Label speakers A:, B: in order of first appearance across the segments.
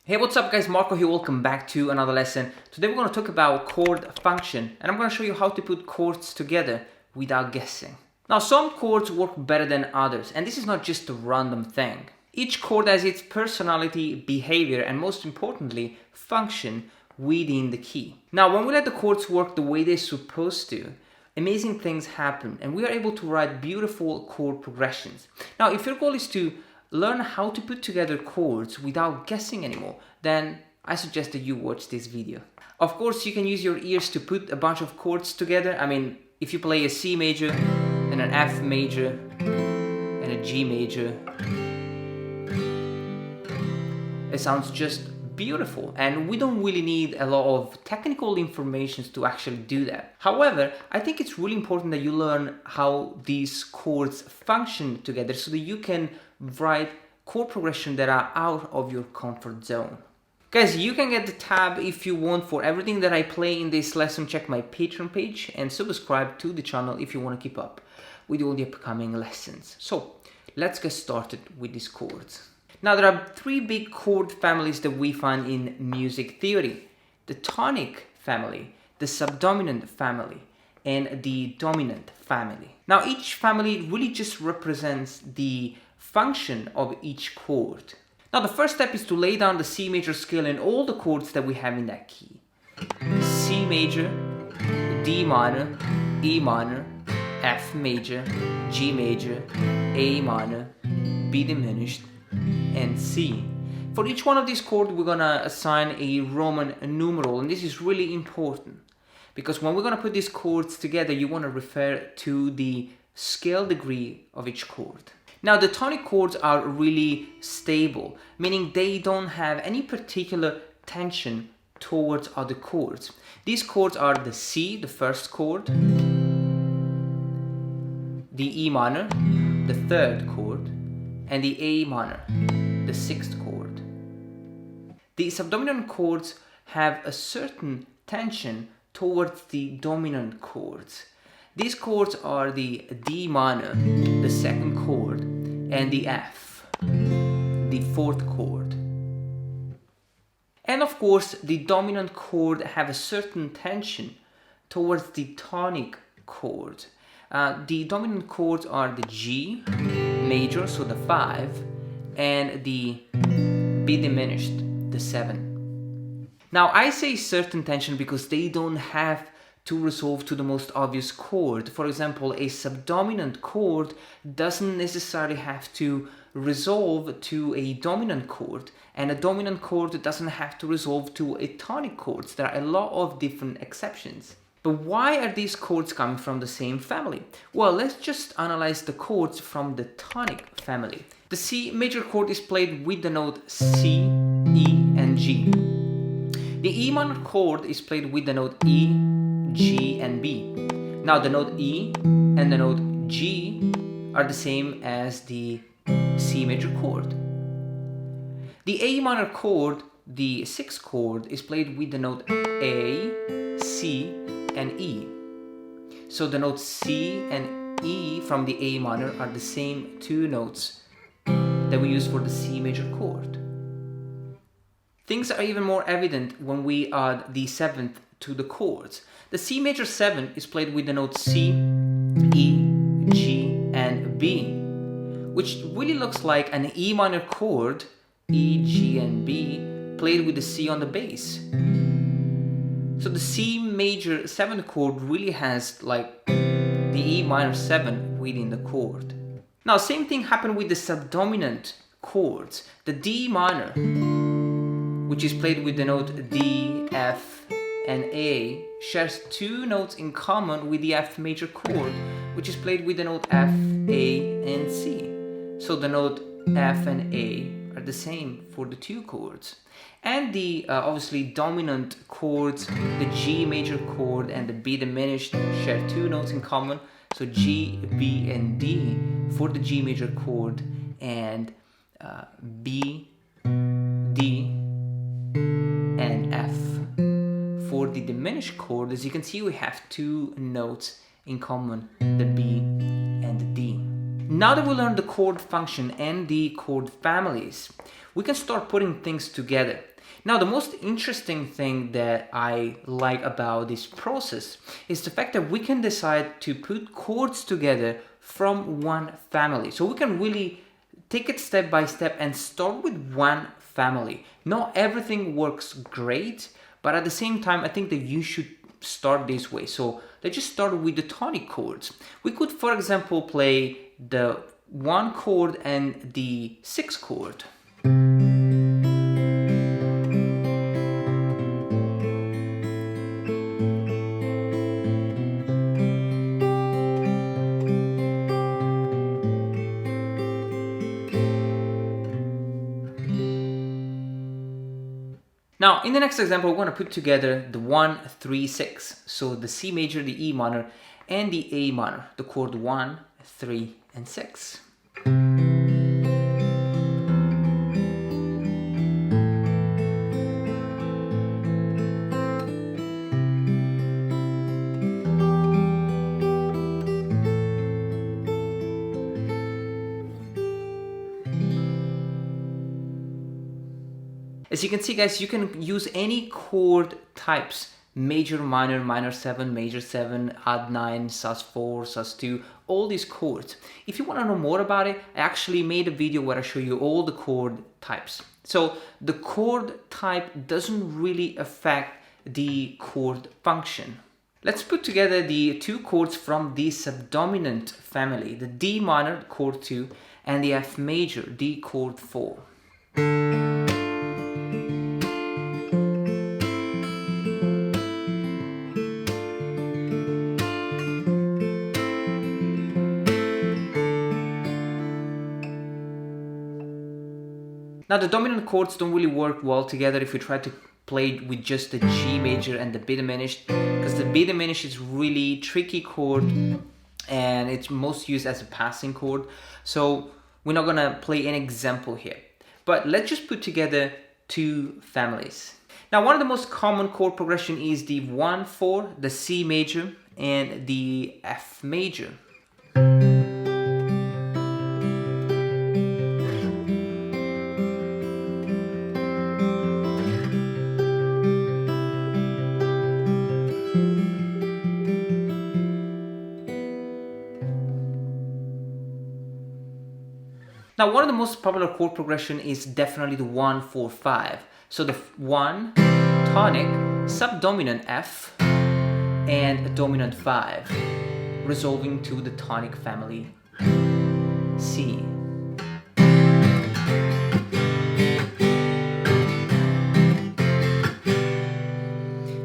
A: Hey, what's up guys, Marco here, welcome back to another lesson. Today we're going to talk about chord function and I'm going to show you how to put chords together without guessing. Now some chords work better than others and this is not just a random thing. Each chord has its personality, behavior and most importantly, function within the key. Now when we let the chords work the way they're supposed to, amazing things happen and we are able to write beautiful chord progressions. Now if your goal is to learn how to put together chords without guessing anymore, then I suggest that you watch this video. Of course, you can use your ears to put a bunch of chords together. I mean, if you play a C major, and an F major, and a G major, it sounds just beautiful, and we don't really need a lot of technical information to actually do that. However, I think it's really important that you learn how these chords function together so that you can write chord progression that are out of your comfort zone. Guys, you can get the tab if you want for everything that I play in this lesson. Check my Patreon page and subscribe to the channel if you want to keep up with all the upcoming lessons. So let's get started with these chords. Now there are three big chord families that we find in music theory: the tonic family, the subdominant family, and the dominant family. Now each family really just represents the function of each chord. Now the first step is to lay down the C major scale and all the chords that we have in that key. C major, D minor, E minor, F major, G major, A minor, B diminished, and C. For each one of these chords we're gonna assign a Roman numeral, and this is really important because when we're gonna put these chords together you want to refer to the scale degree of each chord. Now the tonic chords are really stable, meaning they don't have any particular tension towards other chords. These chords are the C, the first chord, the E minor, the third chord, and the A minor, the sixth chord. The subdominant chords have a certain tension towards the dominant chords. These chords are the D minor, the second chord, and the F, the fourth chord. And of course, the dominant chord have a certain tension towards the tonic chord. The dominant chords are the G major, so the 5, and the B diminished, the 7. Now I say certain tension because they don't have to resolve to the most obvious chord. For example, a subdominant chord doesn't necessarily have to resolve to a dominant chord, and a dominant chord doesn't have to resolve to a tonic chord. There are a lot of different exceptions. But why are these chords coming from the same family? Well, let's just analyze the chords from the tonic family. The C major chord is played with the note C, E, and G. The E minor chord is played with the note E, G, and B. Now the note E and the note G are the same as the C major chord. The A minor chord, the sixth chord, is played with the note A, C, and E. So the notes C and E from the A minor are the same two notes that we use for the C major chord. Things are even more evident when we add the seventh to the chords. The C major 7 is played with the notes C, E, G, and B, which really looks like an E minor chord, E, G, and B, played with the C on the bass. So the C major 7 chord really has like the E minor 7 within the chord. Now same thing happened with the subdominant chords. The D minor, which is played with the note D, F, and A, shares two notes in common with the F major chord, which is played with the note F, A, and C. So the note F and A are the same for the two chords. And the obviously dominant chords, the G major chord and the B diminished, share two notes in common. So G, B, and D for the G major chord, and B, D, and F for the diminished chord. As you can see, we have two notes in common, the B and the D. Now that we learned the chord function and the chord families, we can start putting things together. Now, the most interesting thing that I like about this process is the fact that we can decide to put chords together from one family. So we can really take it step by step and start with one family. Not everything works great, but at the same time, I think that you should start this way. So let's just start with the tonic chords. We could, for example, play the 1 chord and the 6 chord. Now, in the next example, we're going to put together the 1, 3, 6. So the C major, the E minor, and the A minor, the chord 1, 3, and 6. As you can see, guys, you can use any chord types: major, minor, minor 7, major 7, odd 9, sus4, sus2, all these chords. If you want to know more about it, I actually made a video where I show you all the chord types. So the chord type doesn't really affect the chord function. Let's put together the 2 chords from the subdominant family, the D minor, chord 2, and the F major, D chord 4. Now, the dominant chords don't really work well together if you try to play with just the G major and the B diminished, because the B diminished is really tricky chord and it's most used as a passing chord. So we're not gonna play an example here, but let's just put together 2 families. Now, one of the most common chord progression is the 1, 4, the C major, and the F major. Now, one of the most popular chord progression is definitely the 1, 4, 5. So the 1, tonic, subdominant F, and a dominant 5, resolving to the tonic family C.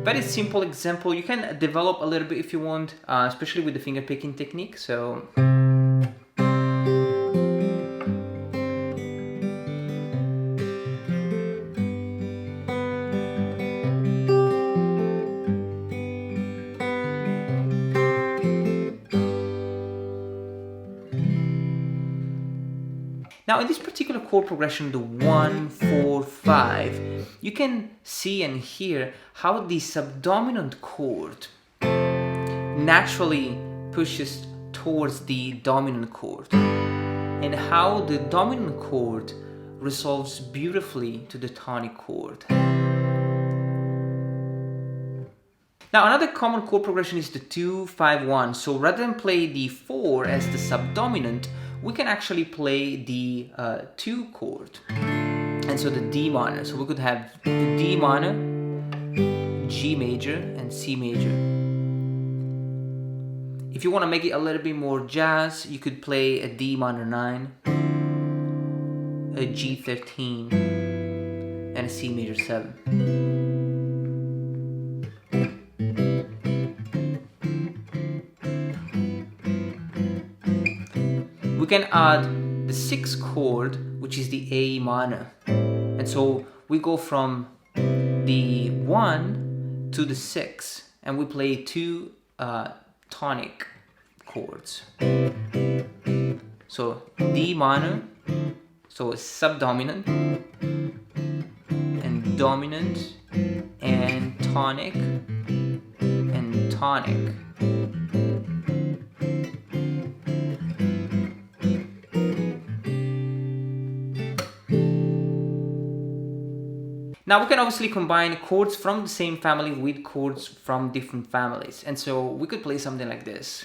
A: Very simple example. You can develop a little bit if you want, especially with the finger picking technique. So. Now, in this particular chord progression, the 1, 4, 5, you can see and hear how the subdominant chord naturally pushes towards the dominant chord, and how the dominant chord resolves beautifully to the tonic chord. Now, another common chord progression is the 2, 5, 1. So rather than play the 4 as the subdominant, we can actually play the 2 chord, and so the D minor. So we could have the D minor, G major, and C major. If you want to make it a little bit more jazz, you could play a D minor 9, a G 13, and a C major 7. We can add the 6th chord, which is the A minor. And so we go from the 1 to the 6, and we play 2 tonic chords. So D minor, so it's subdominant, and dominant, and tonic, and tonic. Now we can obviously combine chords from the same family with chords from different families. And so we could play something like this.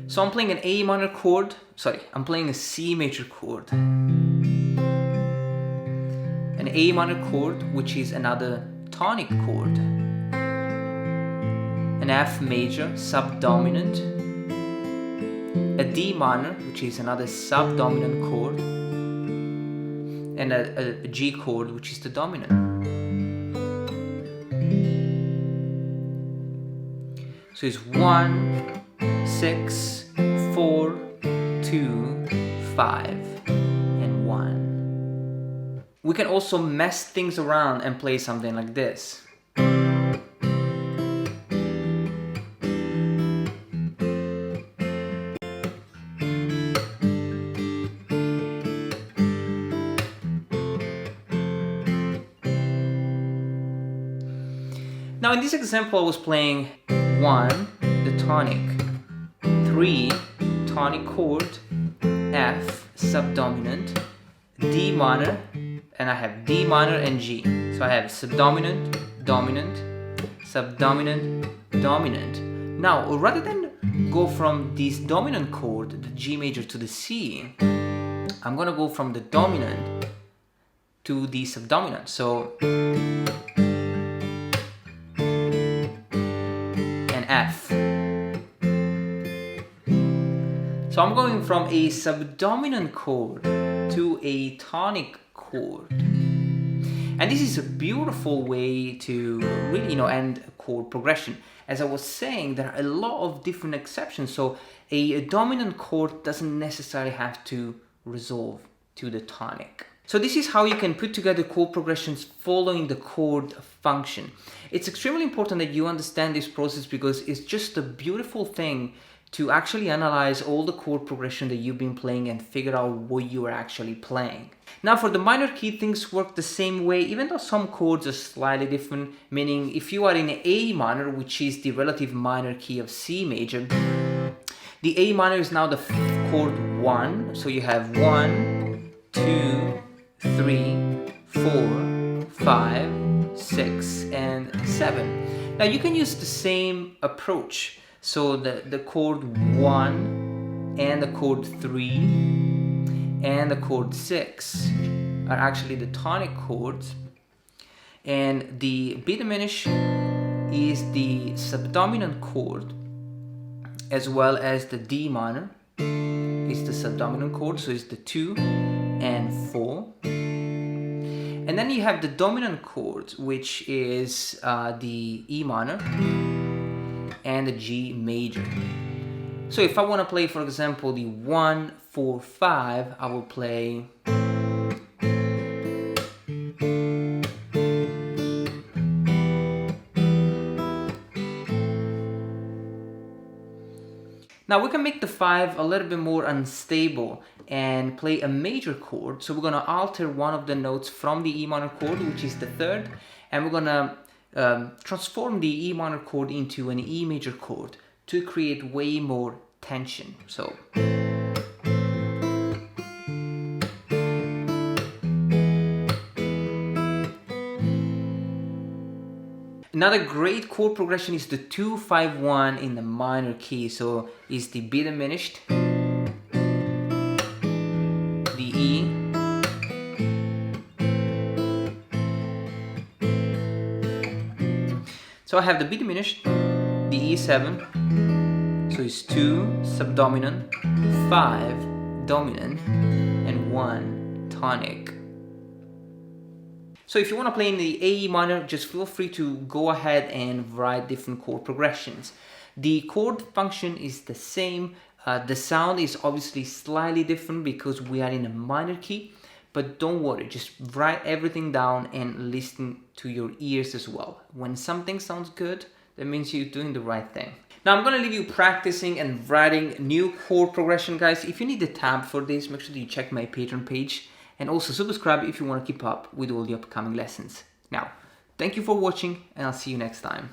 A: So I'm playing an A minor chord, I'm playing a C major chord. An A minor chord, which is another tonic chord. An F major subdominant. A D minor, which is another subdominant chord. And a G chord, which is the dominant. So it's 1, 6, 4, 2, 5, and 1. We can also mess things around and play something like this. Now in this example I was playing 1, the tonic, 3, tonic chord, F, subdominant, D minor, and I have D minor and G. So I have subdominant, dominant, subdominant, dominant. Now rather than go from this dominant chord, the G major, to the C, I'm gonna go from the dominant to the subdominant. So F. So I'm going from a subdominant chord to a tonic chord. And this is a beautiful way to really, end a chord progression. As I was saying, there are a lot of different exceptions. So a dominant chord doesn't necessarily have to resolve to the tonic. So this is how you can put together chord progressions following the chord function. It's extremely important that you understand this process because it's just a beautiful thing to actually analyze all the chord progression that you've been playing and figure out what you are actually playing. Now for the minor key, things work the same way, even though some chords are slightly different, meaning if you are in A minor, which is the relative minor key of C major, the A minor is now the chord 1, so you have 1, 2, 3, 4, 5, 6, and 7. Now you can use the same approach. So the chord 1 and the chord 3 and the chord 6 are actually the tonic chords, and the B diminished is the subdominant chord, as well as the D minor is the subdominant chord, so it's the 2 and 4. And then you have the dominant chord, which is the E minor and the G major. So if I want to play, for example, the 1, 4, 5, I will play Now we can make the 5 a little bit more unstable and play a major chord. So we're going to alter one of the notes from the E minor chord, which is the 3rd, and we're going to transform the E minor chord into an E major chord to create way more tension. So another great chord progression is the 2-5-1 in the minor key. So it's the B diminished, the E, so I have the B diminished, the E7, so it's 2 subdominant, 5 dominant, and 1 tonic. So if you want to play in the A minor, just feel free to go ahead and write different chord progressions. The chord function is the same. The sound is obviously slightly different because we are in a minor key, but don't worry, just write everything down and listen to your ears as well. When something sounds good, that means you're doing the right thing. Now I'm gonna leave you practicing and writing new chord progression, guys. If you need a tab for this, make sure that you check my Patreon page, and also subscribe if you want to keep up with all the upcoming lessons. Now, thank you for watching, and I'll see you next time.